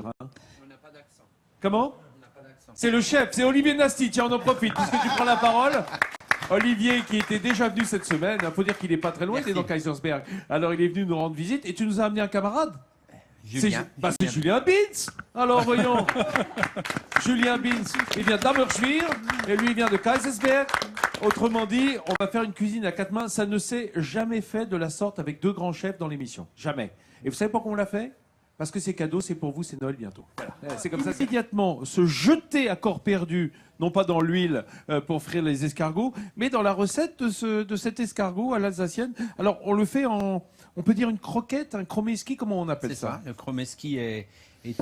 Hein. On n'a pas d'accent. Comment? C'est le chef, c'est Olivier Nasty. Tiens, on en profite puisque tu prends la parole. Olivier, qui était déjà venu cette semaine, il faut dire qu'il n'est pas très loin, il est dans Kaisersberg. Alors, il est venu nous rendre visite et tu nous as amené un camarade. Julien. C'est Julien Bins. Alors, voyons. Julien Bins, il vient d'Ammerschwir et lui, il vient de Kaisersberg. Autrement dit, on va faire une cuisine à 4 mains. Ça ne s'est jamais fait de la sorte avec 2 grands chefs dans l'émission. Jamais. Et vous savez pourquoi on l'a fait? Parce que c'est cadeau, c'est pour vous, c'est Noël bientôt. Voilà. C'est comme ça. Immédiatement, se jeter à corps perdu, non pas dans l'huile pour frire les escargots, mais dans la recette de cet escargot à l'alsacienne. Alors, on le fait en, on peut dire une croquette, un chromeski, comment on appelle ça? Le chromeski est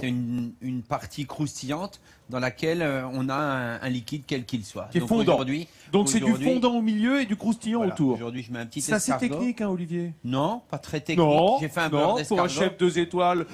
une partie croustillante dans laquelle on a un liquide quel qu'il soit. Qui est fondant. Donc c'est du fondant au milieu et du croustillant autour. Aujourd'hui, je mets un petit escargot. C'est assez technique, hein, Olivier? Non, pas très technique. J'ai fait un beurre d'escargot. Pour un chef 2 étoiles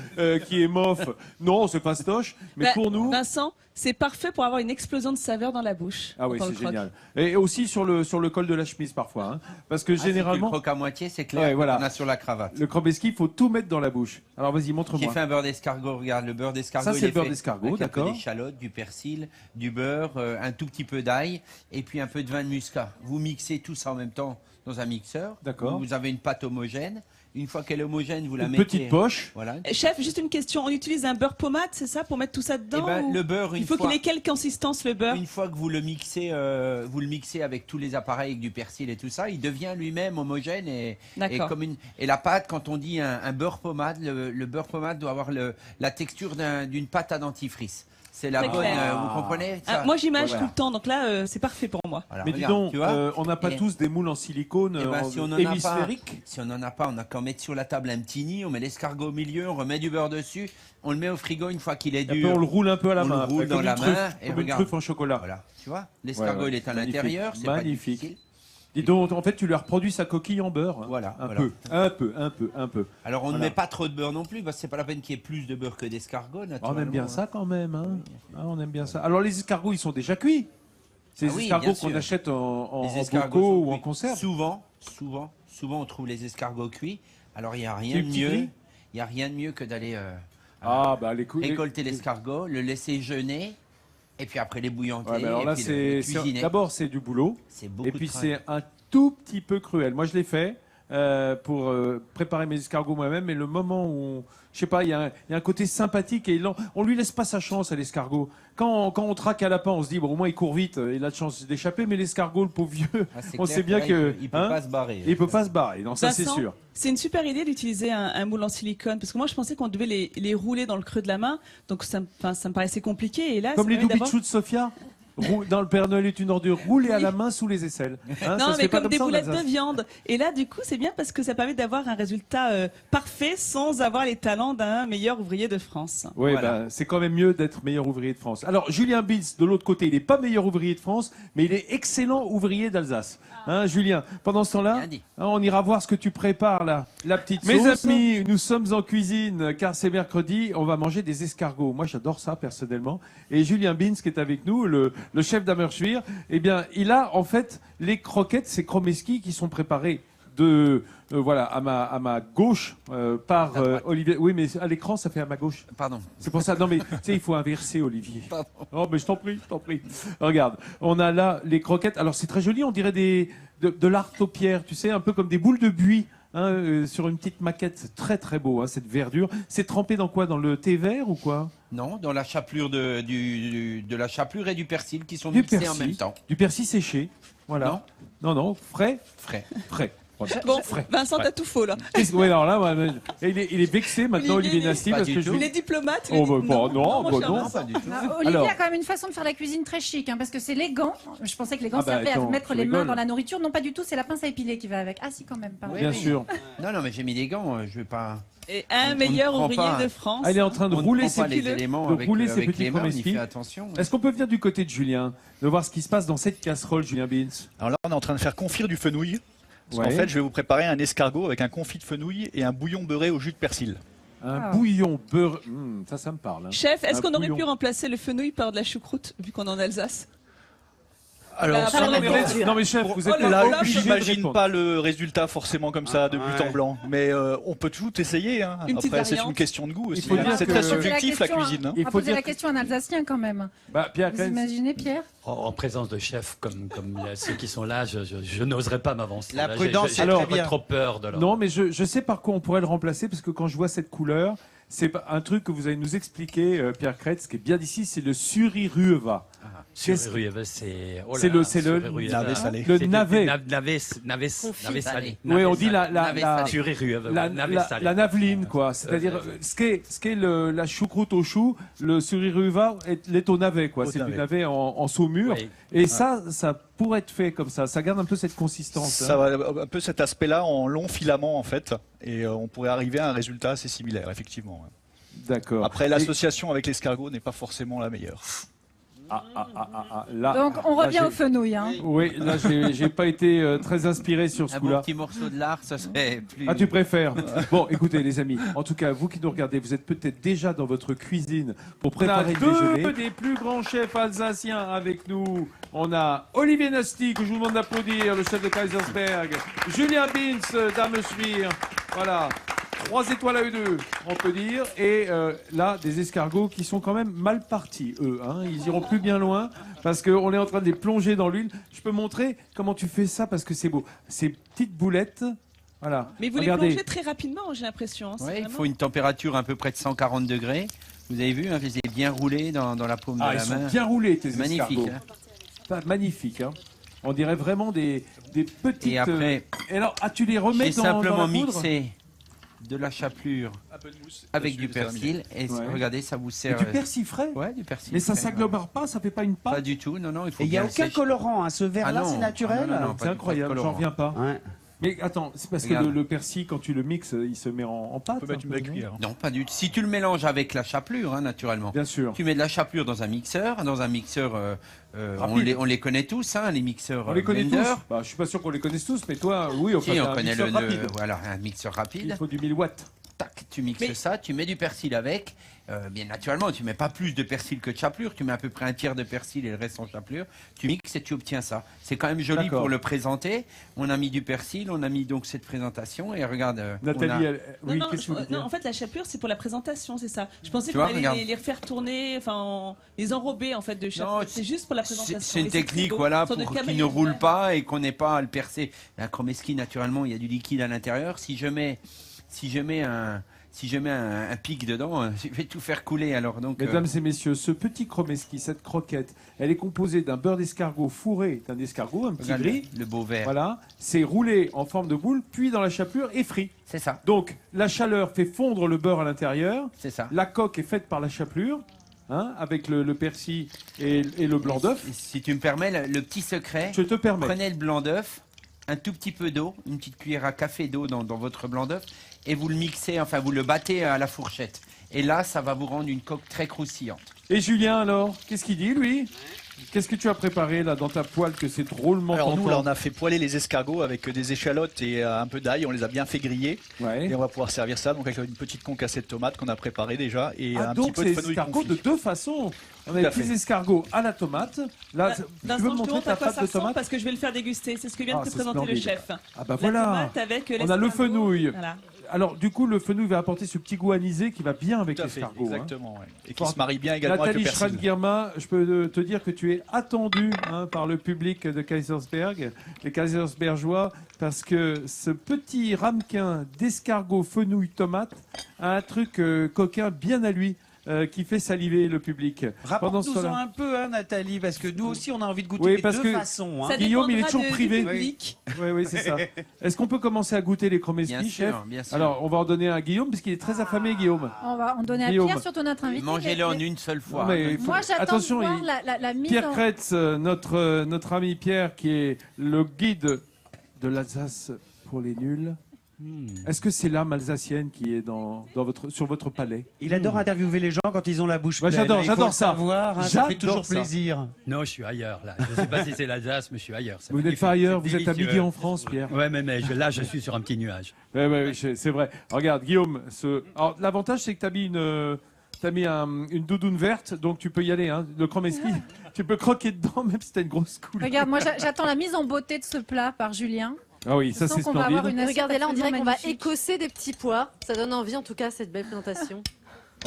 qui est mof, non, c'est fastoche. Mais pour nous... Vincent, c'est parfait pour avoir une explosion de saveur dans la bouche. Ah oui, c'est génial. Et aussi sur le col de la chemise parfois. Hein, parce que généralement... Si tu le croques à moitié, c'est clair, voilà. On a sur la cravate. Le chromeski, il faut tout mettre dans la bouche. Alors vas-y, montre-moi. J'ai fait un beurre d'escargot, regarde, le beurre d'escargot. Ça, c'est le beurre d'escargot, d'accord. Des échalotes, du persil, du beurre, un tout petit peu d'ail et puis un peu de vin de muscat. Vous mixez tout ça en même temps dans un mixeur. D'accord. Vous avez une pâte homogène. Une fois qu'elle est homogène, vous la mettez... mettez... Petite poche. Voilà. Chef, juste une question. On utilise un beurre pommade, c'est ça, pour mettre tout ça dedans? Le beurre, il faut qu'il ait quelle consistance, le beurre? Une fois que vous le mixez avec tous les appareils, avec du persil et tout ça, il devient lui-même homogène et comme une... Et la pâte, quand on dit un beurre pommade, le beurre pommade doit avoir la texture d'une pâte à dentifrice. C'est la bonne, vous comprenez ça? Moi j'imagine tout le temps, donc là c'est parfait pour moi. Alors, mais regarde, dis donc, on n'a pas tous des moules en silicone hémisphériques? Si on n'en a pas, on n'a qu'à mettre sur la table un petit nid, on met l'escargot au milieu, on remet du beurre dessus, on le met au frigo une fois qu'il est dur. On le roule un peu à la main. On le roule dans la main. Comme une truffe en chocolat. Voilà, tu vois, l'escargot il est à l'intérieur, c'est magnifique. Dis donc, en fait, tu lui as reproduit sa coquille en beurre. Voilà. Un peu. Alors, on ne met pas trop de beurre non plus, parce que c'est pas la peine qu'il y ait plus de beurre que d'escargot, naturellement. On aime bien ça quand même. Hein. Ah, on aime bien ça. Alors, les escargots, ils sont déjà cuits. C'est les escargots qu'on achète en bocaux ou en conserve. Souvent, on trouve les escargots cuits. Alors, il n'y a rien de mieux. Il n'y a rien de mieux que d'aller récolter l'escargot, le laisser jeûner. Et puis après les bouillanter, alors là, d'abord c'est du boulot, et puis c'est un tout petit peu cruel. Moi je l'ai fait pour préparer mes escargots moi-même, mais le moment où, je sais pas, il y a un côté sympathique et on lui laisse pas sa chance à l'escargot. Quand on traque à lapin, on se dit bon au moins il court vite, il a de chance d'échapper, mais l'escargot, le pauvre vieux, on sait bien que il peut pas se barrer. Il peut pas se barrer, non, ça c'est sûr. C'est une super idée d'utiliser un moule en silicone, parce que moi je pensais qu'on devait les rouler dans le creux de la main, donc ça me paraissait compliqué. Et là, comme les doubichous de Sofia. Dans le Père Noël est une ordure, roulée à la main sous les aisselles. Hein, non, mais comme des boulettes de viande. Et là, du coup, c'est bien parce que ça permet d'avoir un résultat parfait sans avoir les talents d'un meilleur ouvrier de France. Oui, voilà. C'est quand même mieux d'être meilleur ouvrier de France. Alors, Julien Bins, de l'autre côté, il n'est pas meilleur ouvrier de France, mais il est excellent ouvrier d'Alsace. Hein, Julien, pendant ce temps-là, on ira voir ce que tu prépares là, la petite sauce. Mes amis, nous sommes en cuisine car c'est mercredi, on va manger des escargots. Moi, j'adore ça personnellement. Et Julien Bins, qui est avec nous, le chef d'Ammerschwir, eh bien, il a en fait les croquettes, ces chromeski qui sont préparées voilà, à ma gauche par Olivier. Oui, mais à l'écran, ça fait à ma gauche. Pardon. C'est pour ça. Non, mais tu sais, il faut inverser, Olivier. Pardon. Oh, mais je t'en prie. Regarde, on a là les croquettes. Alors, c'est très joli, on dirait de l'art aux pierres, tu sais, un peu comme des boules de buis. Hein, sur une petite maquette, c'est très très beau, hein, cette verdure. C'est trempé dans quoi? Dans le thé vert ou quoi? Non, dans la chapelure de la chapelure et du persil qui sont mixés en même temps. Du persil séché, voilà. Non, frais. Bon, Vincent, t'as tout faux là. Oui, alors là, il est vexé maintenant, Olivier Nasty, parce que il est diplomate. Non, pas du tout. Olivier a quand même une façon de faire la cuisine très chic, hein, parce que c'est les gants. Je pensais que les gants servaient à mettre les mains dans la nourriture. Non, pas du tout, c'est la pince à épiler qui va avec. Ah si, quand même. Pas. Bien sûr. Non, mais j'ai mis des gants, je vais pas... Et un meilleur ouvrier de France. Elle est en train de rouler ses petits chromeski. Attention. Est-ce qu'on peut venir du côté de Julien, de voir ce qui se passe dans cette casserole, Julien Bins? Alors là, on est en train de faire confire du fenouil. Parce qu'en fait, je vais vous préparer un escargot avec un confit de fenouil et un bouillon beurré au jus de persil. Un bouillon beurré, ça me parle. Hein. Chef, est-ce qu'on aurait pu remplacer le fenouil par de la choucroute, vu qu'on est en Alsace? Alors, non mais chef, vous êtes là, obligé de j'imagine répondre. pas le résultat forcément comme ça de but en blanc, mais on peut tout essayer. Hein. Après, c'est une question de goût aussi. C'est très subjectif la cuisine. Hein. On va poser la question à un Alsacien quand même. Pierre, vous imaginez, Pierre? En présence de chefs comme ceux qui sont là, je n'oserais pas m'avancer. La prudence, c'est très bien. Trop peur de leur... Non, mais je sais par quoi on pourrait le remplacer, parce que quand je vois cette couleur, c'est un truc que vous allez nous expliquer, Pierre Kretz, qui est bien d'ici, c'est le surirueva. Surirueva, c'est navet salé. Le navet. Navet salé. Oui, on dit la navet naveline, quoi. C'est-à-dire, ce qu'est la choucroute au chou, le suriruva est au navet, quoi. C'est du navet en saumure. Oui. Et ça pourrait être fait comme ça. Ça garde un peu cette consistance. Ça va un peu cet aspect-là en long filament, en fait. Et on pourrait arriver à un résultat assez similaire, effectivement. D'accord. Après, l'association avec l'escargot n'est pas forcément la meilleure. Là, donc on revient au fenouil. Hein. Oui, là j'ai pas été très inspiré sur ce coup-là. Un petit morceau de lard, ça serait plus... Ah, tu préfères? Bon, écoutez les amis, en tout cas, vous qui nous regardez, vous êtes peut-être déjà dans votre cuisine pour préparer le déjeuner. Deux des plus grands chefs alsaciens avec nous. On a Olivier Nasty, que je vous demande d'applaudir, le chef de Kaisersberg. Julien Bins d'Amesvir. Voilà. 3 étoiles à eux2, on peut dire. Et là, des escargots qui sont quand même mal partis, eux. Hein. Ils iront plus bien loin parce qu'on est en train de les plonger dans l'huile. Je peux montrer comment tu fais ça parce que c'est beau. Ces petites boulettes, voilà. Mais vous les plongez très rapidement, j'ai l'impression. Hein. Oui, il faut une température à peu près de 140 degrés. Vous avez vu, hein, je les ai bien roulés dans la paume de la main. Ils sont bien roulés, tes escargots. Magnifique. Hein. Magnifique, hein. On dirait vraiment des petites... Et après, alors, tu les remets dans la poudre ? J'ai simplement mixé de la chapelure avec du persil et regardez, ça vous sert. Et du persil frais. Ouais, du persil. Mais ça s'agglomère pas, ça fait pas une pâte. Pas du tout, non. Il faut. Et il n'y a aucun colorant, hein. Ce verre-là, c'est naturel. Non, c'est incroyable, j'en reviens pas. Ouais. Mais attends, c'est parce que le persil, quand tu le mixes, il se met en pâte. On peut mettre une belle cuillère. Non, pas du tout. Si tu le mélanges avec la chapelure, hein, naturellement. Bien sûr. Tu mets de la chapelure dans un mixeur. On les connaît tous, hein, les mixeurs. On les connaît blender. tous. Bah, je suis pas sûr qu'on les connaisse tous, mais toi, oui, Si, on connaît mixeur rapide. voilà, un mixeur rapide. Il faut du 1000 watts. Tac, tu mixes ça, tu mets du persil avec. Bien naturellement, tu mets pas plus de persil que de chapelure. Tu mets à peu près un tiers de persil et le reste en chapelure. Tu mixes et tu obtiens ça. C'est quand même joli pour le présenter. On a mis du persil, on a mis donc cette présentation et regarde. Nathalie, qu'est-ce que vous dites ? En fait, la chapelure, c'est pour la présentation, c'est ça. Je pensais qu'on allait les refaire tourner, enfin, les enrober en fait de chapelure. C'est juste pour la présentation. C'est une technique, voilà, pour qu'ils ne roulent pas et qu'on n'ait pas à le percer. La chromeski, naturellement, il y a du liquide à l'intérieur. Si je mets un pic dedans, je vais tout faire couler. Alors, donc, mesdames et messieurs, ce petit chromeski, cette croquette, elle est composée d'un beurre d'escargot fourré, d'un escargot, un petit gris. Le beau vert. Voilà, c'est roulé en forme de boule, puis dans la chapelure et frit. C'est ça. Donc, la chaleur fait fondre le beurre à l'intérieur. C'est ça. La coque est faite par la chapelure. Hein, avec le persil et le blanc d'œuf. Si tu me permets, le petit secret, je te permets. Prenez le blanc d'œuf, un tout petit peu d'eau, une petite cuillère à café d'eau dans votre blanc d'œuf, et vous le mixez, enfin vous le battez à la fourchette. Et là, ça va vous rendre une coque très croustillante. Et Julien alors, qu'est-ce qu'il dit lui ? Qu'est-ce que tu as préparé là dans ta poêle que c'est drôlement Alors tentant. nous, là, on a fait poêler les escargots avec des échalotes et un peu d'ail. On les a bien fait griller. Ouais. Et on va pouvoir servir ça donc avec une petite concassée de tomates qu'on a préparée déjà et un petit donc peu de c'est fenouil escargots confit. de deux façons. On a des petits escargots à la tomate. Là, tu veux me montrer ta pâte de tomate ? Parce que je vais le faire déguster. C'est ce que vient de te présenter le chef. Ah bah voilà. On a le fenouil. Voilà. Alors du coup, le fenouil va apporter ce petit goût anisé qui va bien avec l'escargot. Exactement. Ouais. Et qui se marie bien également avec le Nathalie persil. Schrank-Girma, je peux te dire que tu es attendue par le public de Kaisersberg, les Kaisersbergeois, parce que ce petit ramequin d'escargot fenouil tomate a un truc coquin bien à lui. Qui fait saliver le public. Rapporte-nous-en un peu, hein, Nathalie, parce que nous aussi, on a envie de goûter les deux façons. Hein. Guillaume, il est toujours privé. Oui, c'est ça. Est-ce qu'on peut commencer à goûter les chromeski, chef ? Bien sûr. Alors, on va en donner à Guillaume, parce qu'il est très affamé, Guillaume. On va en donner à Pierre, surtout notre invité. Mangez-le en une seule fois. Moi, j'attends de voir la mise Pierre Kretz, notre ami Pierre, qui est le guide de l'Alsace pour les nuls. Est-ce que c'est l'âme alsacienne qui est sur votre palais ? Il adore interviewer les gens quand ils ont la bouche pleine. J'adore ça. Savoir, hein, ça fait toujours plaisir. Non, je suis ailleurs là. Je ne sais pas si c'est l'Alsace, mais je suis ailleurs. Vous n'êtes pas ailleurs, vous êtes à midi en France, Pierre. Ouais, mais là, je suis sur un petit nuage. Ouais, c'est vrai. Regarde, Guillaume. Alors, l'avantage, c'est que tu as mis T'as mis une doudoune verte, donc tu peux y aller. Hein. Le chromesky, tu peux croquer dedans, même si t'as une grosse couleur. Regarde, moi j'attends la mise en beauté de ce plat par Julien. Ah oui, ça c'est splendide. Regardez là, on dirait qu'on va écosser des petits pois. Ça donne envie en tout cas, cette belle présentation.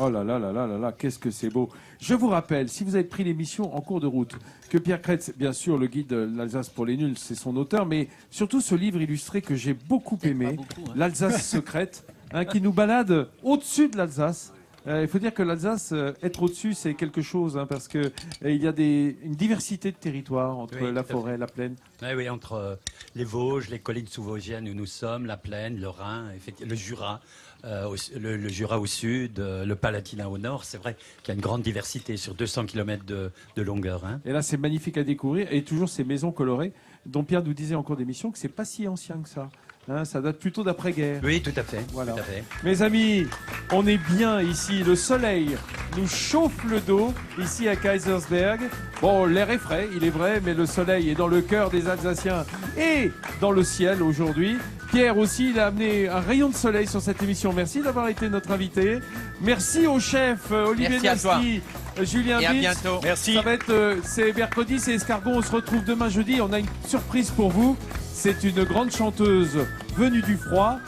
Oh là là là là là là, qu'est-ce que c'est beau. Je vous rappelle, si vous avez pris l'émission en cours de route, que Pierre Kretz, bien sûr, le guide L'Alsace pour les nuls, c'est son auteur, mais surtout ce livre illustré que j'ai beaucoup aimé, L'Alsace secrète, qui nous balade au-dessus de l'Alsace. Il faut dire que l'Alsace, être au-dessus, c'est quelque chose, parce que il y a une diversité de territoires entre la forêt, la plaine. Oui, entre les Vosges, les collines sous-vosgiennes où nous sommes, la plaine, le Rhin, le Jura. Le Jura au sud, le Palatinat au nord, c'est vrai qu'il y a une grande diversité sur 200 km de longueur. Hein. Et là, c'est magnifique à découvrir. Et toujours ces maisons colorées, dont Pierre nous disait en cours d'émission que c'est pas si ancien que ça. Hein, ça date plutôt d'après-guerre. Oui, tout à fait. Voilà. Tout à fait. Mes amis, on est bien ici. Le soleil nous chauffe le dos ici à Kaisersberg. Bon, l'air est frais, il est vrai, mais le soleil est dans le cœur des Alsaciens et dans le ciel aujourd'hui. Pierre aussi, il a amené un rayon de soleil sur cette émission. Merci d'avoir été notre invité. Merci au chef Olivier Nasty, Julien Bitz. À bientôt. Merci. Ça va être, c'est mercredi, c'est Escargot. On se retrouve demain jeudi. On a une surprise pour vous. C'est une grande chanteuse venue du froid.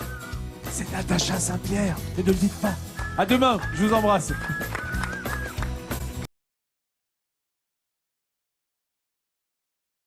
C'est Natacha Saint-Pierre. Ne le dites pas. À demain. Je vous embrasse.